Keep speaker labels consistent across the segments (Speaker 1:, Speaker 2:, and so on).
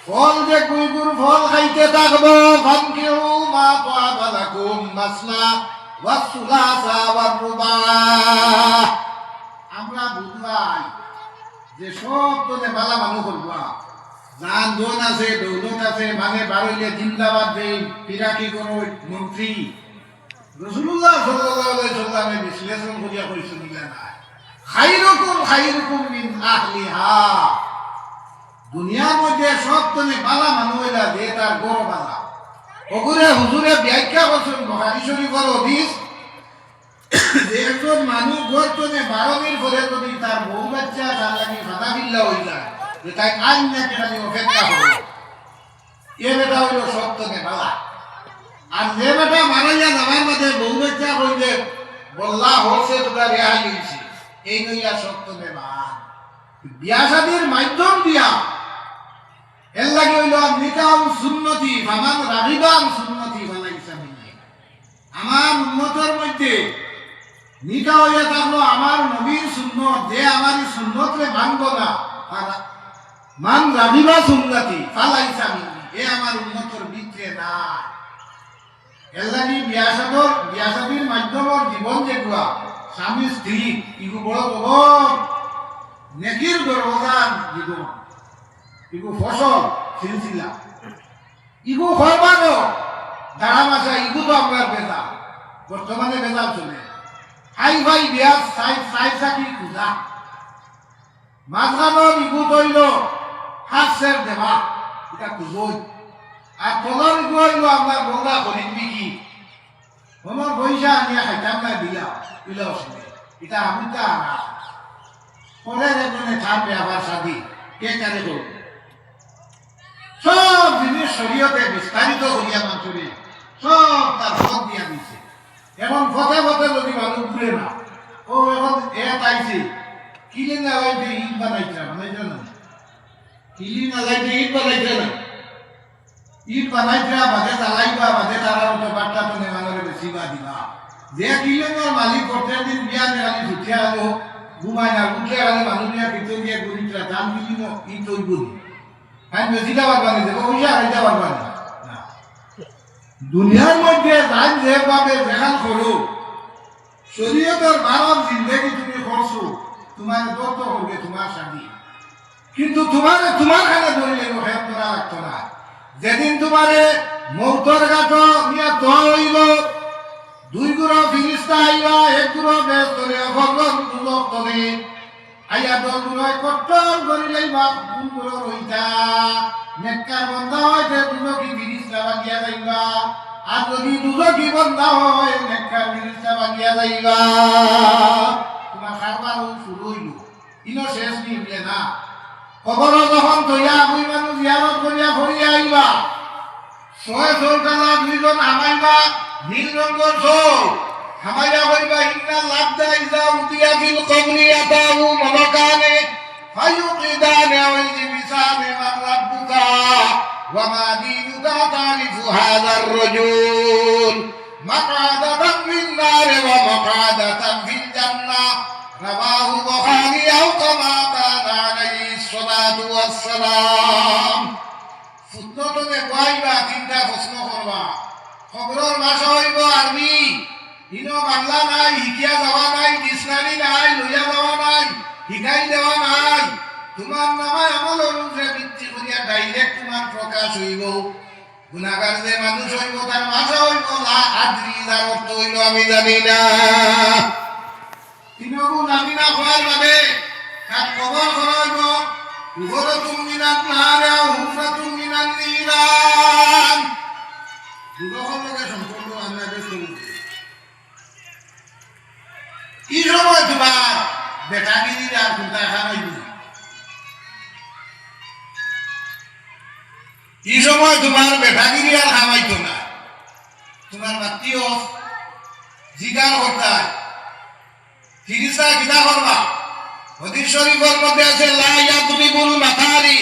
Speaker 1: ফল যে কুইকুর ফল খাইতে থাকবো ফানকিউ মা তাবা লাকুম মাসনা ওয়াস সুলাসা ওয়ার রুবা। আমরা বুঝলাই যে সব তোলে বালা মানুষ করবা, যান দোন আছে দৌলত আছে, মানে বাড়িলে জিন্দাবাদ দেই ফিরাকি করো মন্ত্রী। রাসূলুল্লাহ সাল্লাল্লাহু আলাইহি সাল্লামে বিশ্লেষণ করিয়া কইছেন না, খাইরুকুম খাইরুকুম মিন আহলিহা। দুনিয়ার মধ্যে সব তোলে বালা মানুষ হইলা যে তার গড় বালা। ওগুরে হুজুরে ব্যাখ্যা করছেন বুখারী শরীফের হাদিস, যে একজন মানুষ গড়তনে 12 মিনিট পরে যদি তার বউ বাচ্চা তার লাগি ফাটা বিল্লা হয়ে যায়, যে তাই কাজ না কেন অপেক্ষা হবে, এ বেটা হইল সত্যনে বালা। আর যে বেটা মারাইয়া যাবার মধ্যে বউ বাচ্চা হইলে বল্লা হচ্ছে তোরা রেহাই হয়েছে, এই নইয়া সত্যনে বাল। বিয়া শাদীর মাধ্যম দিয়া এর লাগে হইল নিকাহ সুন্নতি ফামান রাগিবান সুন্নতি ফালাইসা মিন্নি। আমার উম্মতের মধ্যে নিকাহ হইয়া থাকলো আমার নবীর সুন্নত, যে আমার সুন্নতরে মানব না, মান রাগিবা সুন্নতি ফালাইসা মিন্নি, এ আমার উম্মতের ভিতরে না। এর লাগে বিয়া শাদীর মাধ্যমত জীবন যেগুলা স্বামী স্ত্রী ইগু বড় বড় নেকির দরওয়াজার জীবন, ইগু ফসল সিলসিলা, ইগু হরবানো দাঁড়া মাসা, ইগু তো আমরা বেজা বর্তমানে বেজাল চলে। হাই ভাই বিয়ার সাই সাকি খুঁজা মাঝখানোর ইগু তৈল হাসের দেবা, এটা খুঁজই। আর তলর ইগু হইল আমরা গঙ্গা খরিদ বিকি, আমার পয়সা আনিয়া খাইতাম না দিলা দিলা অসুবিধা, এটা আমি তা না পরে একজনে থাকবে আবার শাদি কে কারে করবে। সব জিনিস শরীয়তে বিস্তারিত করিয়া মানুষরে সব তার পথ দিয়া দিছে। এখন পথে পথে যদি মানুষ ঘুরে না, ও এখন এ পাইছে কিলি না যাইতে ইট বানাইছে বানাইছে না, কিলি না যাইতে ইট বানাইছে না, ইট বানাইছে বাদে চালাইবা বাদে তারা মতো বার্তা তো নেমানোরে বেশি বা দিবা। যে কিলিনের মালিক প্রত্যেক দিন বিয়া নেগালি ছুটিয়া আলো ঘুমাই না, উঠে গেলে মানুষ নিয়ে পিছন দিয়ে গরিবরা দাম কিলিন ই তৈরি করি হ্যাঁ বেশিটা পারবা না, দেবো পয়সা হারাইতে পারবা না। দুনিয়ার মধ্যে যাই যেভাবে দেখান করো শরীয়তের বারণ জিন্দেগি তুমি করছো, তোমার দত্ত করবে তোমার স্বামী, কিন্তু তোমার খানে ধরিলে হেপ করা লাগতো না। যেদিন তোমারে মৌতর গাছ নিয়ে তল হইব, দুই গুড়ো ফিরিস্তা আইবা, এক গুড়ো বেশ ধরে অভগন দুলক তলে আইয়া দল গুড়ায় কট্টর করিলেই বাপ কোন গুড়ো রইতা নেককার বন্ধা হইতে দুজকি ফিরিস্তা বাগিয়া যাইবা, আর যদি দুজকি বন্ধা হয় নেককার ফিরিস্তা বাগিয়া যাইবা। তোমার কারবার শুরু হইল, ইনো শেষ নিবলে না। খবর যখন তৈয়া দুই মানুষ জিয়ারত করিয়া ফরিয়া আইবা, 6 চৌকানা 2 জন হামাইবা, নীল রঙের চোর হামাইয়া কইবা ইন্না লাবদা ইজা উতিয়া ফিল কবরি আতাহু মাকানে ফায়ুকিদানে ওয়াইজি বিসানে মান রাব্বুকা ওয়া মা দীনুকা তারিফু হাযার রাজুল মাকাদাতান ফিন নার ওয়া মাকাদাতান ফিল জান্নাহ। রাওয়াহু বুখারী আও কামা কানা আলাইহিস সালাতু ওয়াস সালাম। ফুটনটে কইবা তিনটা প্রশ্ন করবা, খবরের ভাষা হইব আরবি, ইনো বাংলা নাই, শিকিয়া যাওয়া নাই, ডিকশনারি নাই, লইয়া যাওয়া নাই, শিকাই দেওয়া নাই। তোমার নামায় আমল অনুযায়ী ভিত্তি করিয়া ডাইরেক্ট তোমার প্রকাশ হইব। গুণাগার যে মানুষ হইব তার ভাষা হইব লা আদ্রি, যার অর্থ হইল আমি জানি না। তিনগু জানি না হওয়ার বাদে তার খবর করা হইব উভরতুম মিনান নারে আও হুফরাতুম মিনান নিরান। দুদকের লগে সম্পর্ক আমরা বেশ করি। কি সময় তোমার বেটাগিরির আর কোনটা খাওয়াইব, কি সময় তোমার বেটাগিরি আর খাওয়াইতো না। তোমার বাতিও জিগার হতায় ফিরিসা কিনা করবা। হাদিস শরীফের মধ্যে আছে লা ইয়াদরিবুল মাকারি,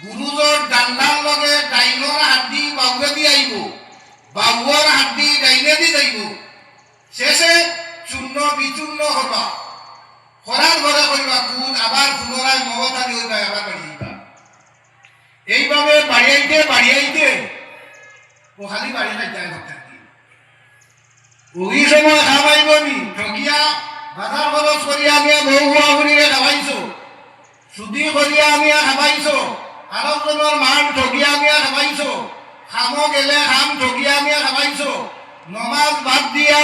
Speaker 1: গুরুজর ডান্ডার লগে ডাইনর হাড্ডি বাউয়ে দি আইব, বাউয়ার হাড্ডি ডাইনে দি যাইব, শেষে চূর্ণ বিচূর্ণ হবা। করার ঘরে কইবা কোন আবার পুনরায় মগতানি হইবা আবার বাড়িবা। এইবার বাড়ি আইতে ও খালি বাড়ি খাইতে থাকি ওই সময় খাওয়াইবনি ঠকিয়া বাজার খরচ করিয়া নিয়ে বউ বুয়া বুড়িরে খাওয়াইছো সুদি করিয়া নিয়ে খাওয়াইছো আরেকজনের মান ঠকিয়া নিয়ে খাওয়াইছো খামো গেলে খাম ঠকিয়া নিয়ে খাওয়াইছো নমাজ বাদ দিয়া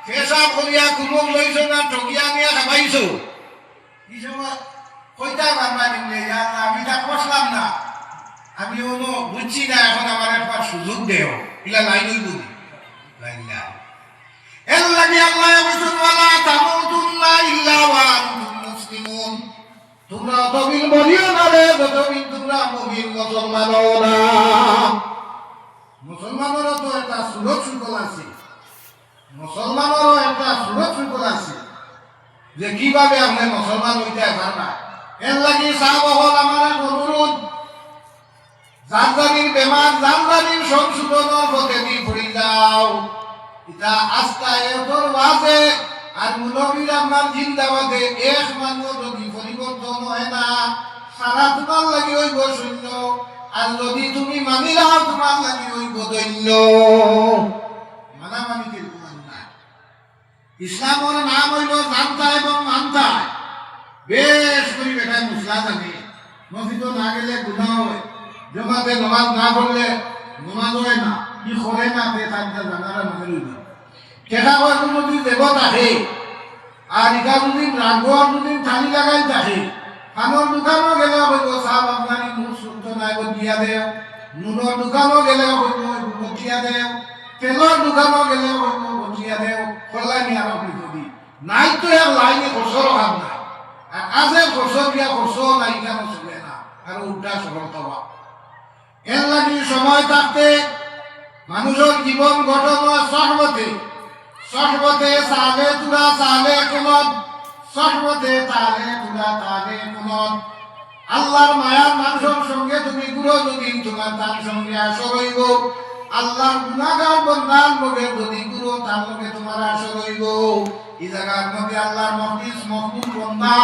Speaker 1: পেশাব করিয়া কোনো লইছো না ঠকিয়া নিয়ে খাওয়াইছো এই সময় কইতা বারবার নিলে আমি তা কষলাম না আমি কোনো বুঝছি না এখন আমার একবার সুযোগ দেও ইলা লাইনই বুঝি লাইলা এর লাগে আল্লাহ বলেছেন ওয়ালা তামুতুন্না ইল্লা ওয়া আনতুম মুসলিমুন তোমরা তবিল বলিও না রে যতদিন তোমরা মুমিন মুসলমান হও না মুসলমানেরও তো একটা সুরত শৃঙ্খলা আছে মুসলমানেরও একটা সুরত শৃঙ্খলা আছে যে কিভাবে আপনি মুসলমান হইতে পারবা এর লাগে সাহাবা হল আমার অনুরোধ জানজানির বেমার জানজানির সংশোধনের পথে দিয়ে পড়ে যাও এটা আস্থা এতর ওয়াজে আর মুনবির আপনার জিন্দাবাদে এক মান্য যদি পরিবর্তন হয় না সারা তোমার লাগি হইব শূন্য আর যদি তুমি মানি নাও তোমার লাগি হইব দৈন্য মানামানি কিন্তু না ইসলামের নাম হইল জানতা এবং মানতা বেশ করি বেটায় মুসলা জানে মসজিদে না গেলে গুনাহ হয় জমাতে নামাজ না পড়লে নামাজ হয় না কি করে না তে তাইটা জানারা মনে রইল কেটা হয় যদি দেবত আহে আর ইটা যদি রাগোয়ার যদি থালি লাগাই থাকে খানোর দোকানও গেলে হইব সাহেব আপনার মুখ শুনতো নাই দিয়া দেও নুনের দোকানও গেলে হইব বটিয়া দেও তেলের দোকানও গেলে হইব বটিয়া দেও কল্যাণী আর বিপদি নাই তো আর লাইনে খরচর অভাব নাই আর আজে খরচর দিয়া খরচও নাই কেন চলে না আর উল্টা সরল পাওয়া এর লাগি সময় থাকতে মানুষের জীবন গঠন সহমতে সহমতে সালে তুলা সালে কোন সহমতে তালে তুলা তালে কোন আল্লাহর মায়ার মানুষের সঙ্গে তুমি গুরু যদি তোমার তার সঙ্গে আসর হইব আল্লাহর গুনাহগার বান্দার লগে যদি গুরু তার লগে তোমার আসর হইব এই জায়গার মধ্যে আল্লাহর মখলিস মকবুল বান্দা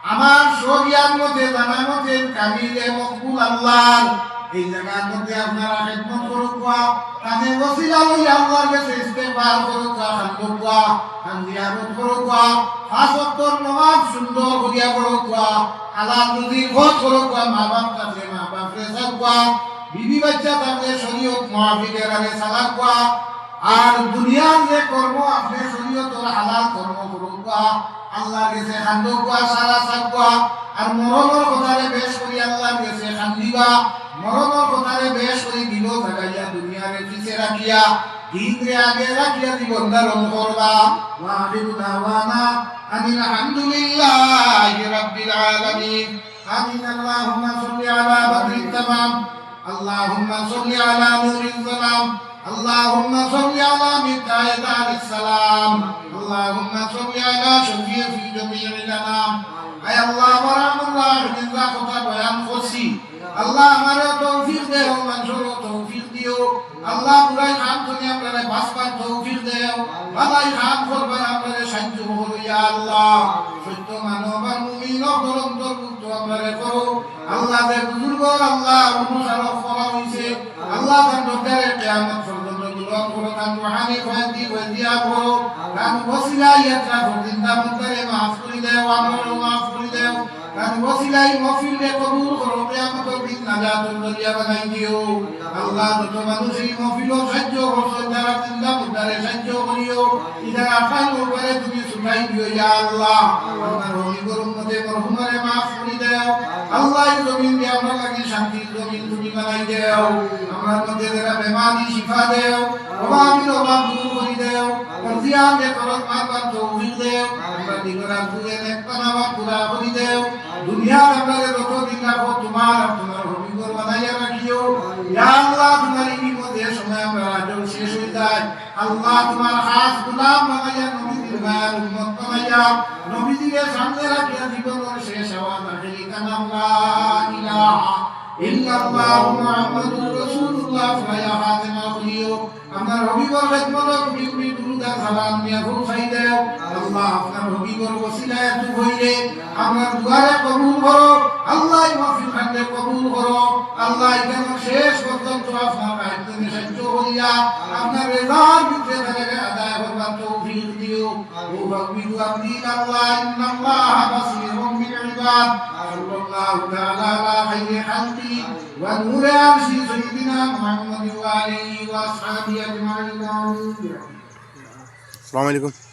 Speaker 1: আমার শরিয়ার মধ্যে জানা মতে কামিলে মকবুল আল্লাহর এই জায়গার মধ্যে আপনারা খেদমত করুকা তাতে ওসিলা লই আল্লাহর কাছে ইস্তেগফার করুকা হামদুকা হামদিয়ারত করুকা পাঁচ ওয়াক্তের নামাজ সুন্দর করিয়া করুকা হালাল রুজির ভোজ করুকা মা বাপ কাছে মা বাপরে সাকুয়া বিবি বাচ্চা থাকলে শরীয়ত মুআফিকের আগে সালাকুয়া আর দুনিয়ার যে কর্ম আপনি শরীয়তের হালাল কর্ম করুকা আল্লাহর কাছে হামদুকা সারা সাকুয়া আর মরণের কথারে বেশ করি আল্লাহর কাছে হামদিবা মরণের কথারে বেশ করি দিল জাগাইয়া দুনিয়ারে পিছে রাখিয়া দিনরে আগে রাখিয়া জীবন ধারণ করবা ওয়া আখিরু দাওয়ানা আনিল হামদুলিল্লাহি রাব্বিল আলামিন আমিন আল্লাহুম্মা সাল্লি আলা বদরিত তামাম আল্লাহুম্মা সাল্লি আলা নূরিল যালাম আল্লাহুম্মা সাল্লি আলা মিতায়ে দারিস সালাম আল্লাহুম্মা সাল্লি আলা শফিয়্যি ফি জামিইল আনাম আয় আল্লাহ বারাকাল্লাহ বিজা কথা বয়ান করছি আল্লাহ আমারে তৌফিক দেও মানুষের তৌফিক দিও আল্লাহ পুরাই খান তুমি আপনারে বাসবার তৌফিক দেও ভালাই খান করবার আপনারে সাহায্য করো ইয়া আল্লাহ সত্য মানব আর মুমিন অন্তর্ভুক্ত আপনারে করো আল্লাহ যে বুজুর্গ আল্লাহ অনুসার করা হইছে আল্লাহ তার দরবারে কিয়ামত পর্যন্ত দুলন করো তার রুহানি ফয়দি দিয়া করো তার ওসিলা ইয়াত্রা জিন্দা মুদ্দারে মাফ করে দেও আমরও মাফ করে দেও তার ওসিলাই মফিলে কবুল করো কিয়ামতের দিন নাজাতুল জরিয়া বানাই দিও আল্লাহ যত মানুষ এই মফিলও সাহায্য করছো যারা জিন্দা মুদ্দারে সাহায্য করিও ইদার আফাই করে তুমি সুনাই দিও ইয়া আল্লাহ আপনার রহিমর উম্মতে মরহুমারে মাফ করে দেও আল্লাহ এই জমিন দিয়ে আমরা লাগি শান্তির জমিন তুমি বানাই দেও আমার মধ্যে যারা বেমারি শিফা দেও অভাবীর অভাব দূর করে দেও পরজিয়ান যে করত মারবার তৌফিক দেও আমরা দিগরা তুলে নেকপানাবা পুরা করে দেও দুনিয়ার আপনারে যত দিন রাখো তোমার আর তোমার রহিমর বানাইয়া রাখিও ইয়া আল্লাহ তোমার এই মধ্যে সময় আমরা রাজল শেষ হয়ে যায় আল্লাহ তোমার খাস গোলাম বানাইয়া নবীজির গায়ের উম্মত বানাইয়া নবীজির সামনে রাখিয়া জীবনের শেষ আওয়াজ আখেরি কালাম লা ইলাহা ইল্লাল্লাহু মুহাম্মাদুর রাসূলুল্লাহ ফায়া হাতেমা খুলিও আমরা রবিবার খেদমত করি দুরুদ আর সালাম নিয়া খুব খাই দেও আল্লাহ আপনার হবিবর ওসিলায় তু হইলে আপনার দুয়ারে কবুল করো আল্লাহ মাহফিল খান্ডে কবুল করো আল্লাহ কেন শেষ পর্যন্ত আপনার কাহিনী সাহায্য হইয়া আপনার রেজার ভিতরে তাদেরকে আদায় করবার তৌফিক দিও ও ভগবিদু আপনি আল্লাহ ইন্নাল্লাহ বাসীরুম বিল ইবাদ সাল্লাল্লাহু তাআলা আলা খাইরি খালকি ওয়া নূরে আরশি সাইয়্যিদিনা মুহাম্মাদ ওয়া আলিহি ওয়া আসহাবিহি আজমাইন।
Speaker 2: আসসালামু আলাইকুম।